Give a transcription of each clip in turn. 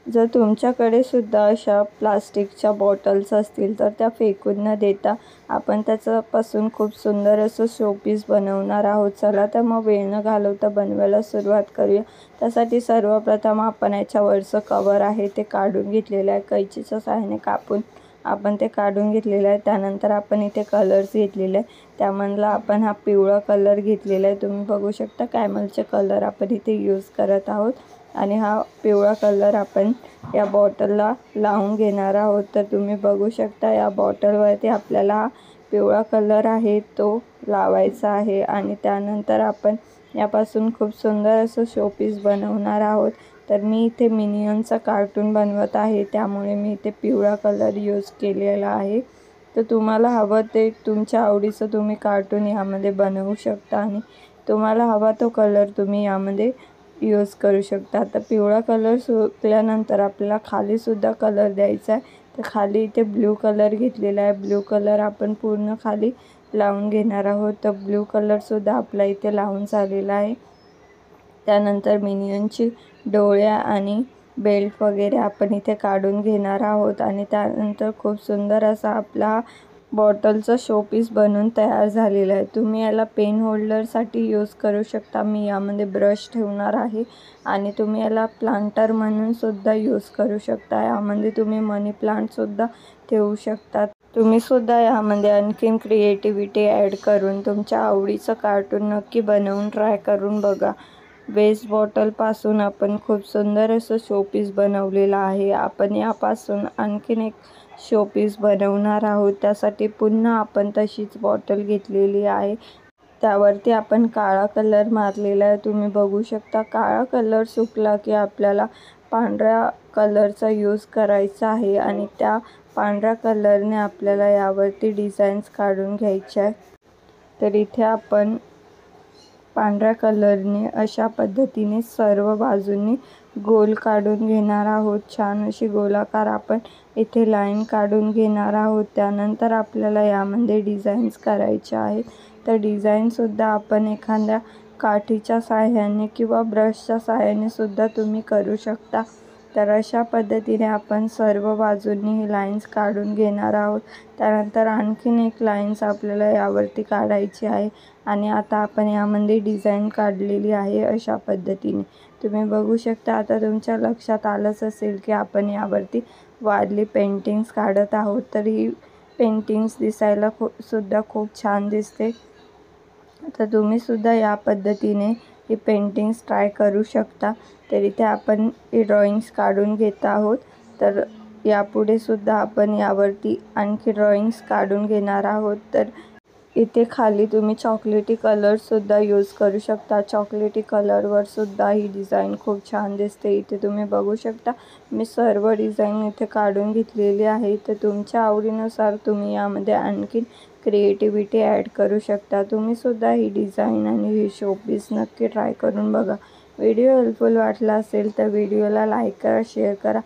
जर तुमच्याकडे सुद्धा अशा प्लास्टिकच्या बॉटल्स असतील तर त्या फेकून न देता आपण त्याच्यापासून खूप सुंदर असं शोपीस बनवणार आहोत. चला तर मग वेळ न घालवता बनवायला सुरुवात करूया. त्यासाठी सर्वप्रथम आपण याच्यावरचं कवर आहे ते काढून घेतलेलं आहे. कैचीच्या सहाय्याने कापून आपण ते काढून घेतलेलं आहे. त्यानंतर आपण इथे कलर्स घेतलेले आहे. त्यामधला आपण हा पिवळा कलर घेतलेला आहे. तुम्ही बघू शकता कॅमलचे कलर आपण इथे यूज करत आहोत आणि हा पिवळा कलर आपण या बॉटलला लावून घेणार आहोत. तर तुम्ही बघू शकता या बॉटलवरती आपल्याला हा पिवळा कलर आहे तो लावायचा आहे आणि त्यानंतर आपण यापासून खूप सुंदर असं शोपीस बनवणार आहोत. तर मी इथे मिनियनचा कार्टून बनवत आहे, त्यामुळे मी इथे पिवळा कलर यूज केलेला आहे. तर तुम्हाला हवं ते तुमच्या आवडीचं तुम्ही कार्टून यामध्ये बनवू शकता आणि तुम्हाला हवा तो कलर तुम्ही यामध्ये यूज करू शकता. आता पिवळा कलर सुकल्यानंतर आपल्याला खालीसुद्धा कलर द्यायचा आहे. तर खाली इथे ब्ल्यू कलर घेतलेला आहे. ब्ल्यू कलर आपण पूर्ण खाली लावून घेणार आहोत. तर ब्ल्यू कलरसुद्धा आपला इथे लावून झालेला आहे. त्यानंतर मिनियनची डोळ्या आणि बेल्ट वगैरे आपण इथे काढून घेणार आहोत आणि त्यानंतर खूप सुंदर असा आपला बॉटलचा शोपीस बनून तयार झालेला आहे. तुम्ही याला पेन होल्डरसाठी यूज करू शकता. मी यामध्ये ब्रश ठेवणार आहे आणि तुम्ही याला प्लांटर म्हणून सुद्धा यूज करू शकता. यामध्ये तुम्ही मनी प्लांटसुद्धा ठेवू शकता. तुम्ही सुद्धा यामध्ये आणखीन क्रिएटिव्हिटी ॲड करून तुमच्या आवडीचं कार्टून नक्की बनवून ट्राय करून बघा. वेस्ट बॉटलपासून आपण खूप सुंदर असं शोपीस बनवलेलं आहे. आपण यापासून आणखीन एक शोपीस बनवणार आहोत. त्यासाठी पुन्हा आपण तशीच बॉटल घेतलेली आहे. त्यावरती आपण काळा कलर मारलेला आहे. तुम्ही बघू शकता काळा कलर सुकला की आपल्याला पांढऱ्या कलरचा यूज करायचा आहे आणि त्या पांढऱ्या कलरने आपल्याला यावरती डिझाईन्स काढून घ्यायच्या आहे. तर इथे आपण पांढऱ्या कलरने अशा पद्धतीने सर्व बाजूंनी गोल काढून घेणार आहोत. छान अशी गोलाकार आपण इथे लाईन काढून घेणार आहोत. त्यानंतर आपल्याला यामध्ये डिझाईन्स करायच्या आहेत. तर डिझाईनसुद्धा आपण एखाद्या काठीच्या सहाय्याने किंवा ब्रशच्या सहाय्याने सुद्धा तुम्ही करू शकता. तर अशा पद्धतीने आपण सर्व बाजूंनी ही लाईन्स काढून घेणार आहोत. त्यानंतर आणखीन एक लाईन्स आपल्याला यावरती काढायची आहे आणि आता आपण यामध्ये डिझाईन काढलेली आहे अशा पद्धतीने. तुम्ही बघू शकता आता तुमच्या लक्षात आलंच असेल की आपण यावरती वारली पेंटिंग्स काढत आहोत. तर ही पेंटिंग्स दिसायला सुद्धा खूप छान दिसते. तर तुम्ही सुद्धा या पद्धतीने ही पेंटिंग्स ट्राय करू शकता. तर इथे आपण ही ड्रॉइंग्स काढून घेत आहोत. तर यापुढे सुद्धा आपण यावरती आणखी ड्रॉइंग्स काढून घेणार आहोत. तर इथे खाली तुम्ही चॉकलेटी कलरसुद्धा यूज करू शकता. चॉकलेटी कलरवर सुद्धा ही डिझाईन खूप छान दिसते. इथे तुम्ही बघू शकता मी सर्व डिझाईन इथे काढून घेतलेली आहे. तर तुमच्या आवडीनुसार तुम्ही यामध्ये आणखीन क्रिएटिव्हिटी ॲड करू शकता. तुम्ही सुद्धा ही डिझाईन आणि ही शोपीस नक्की ट्राय करून बघा. व्हिडिओ हेल्पफुल वाटला असेल तर व्हिडिओला लाईक करा, शेअर करा.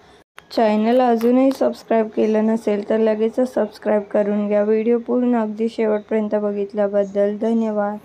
चॅनल अजूनही सबस्क्राईब केलं नसेल तर लगेचच सबस्क्राईब करून घ्या. व्हिडिओ पूर्ण अगदी शेवटपर्यंत बघितल्याबद्दल धन्यवाद.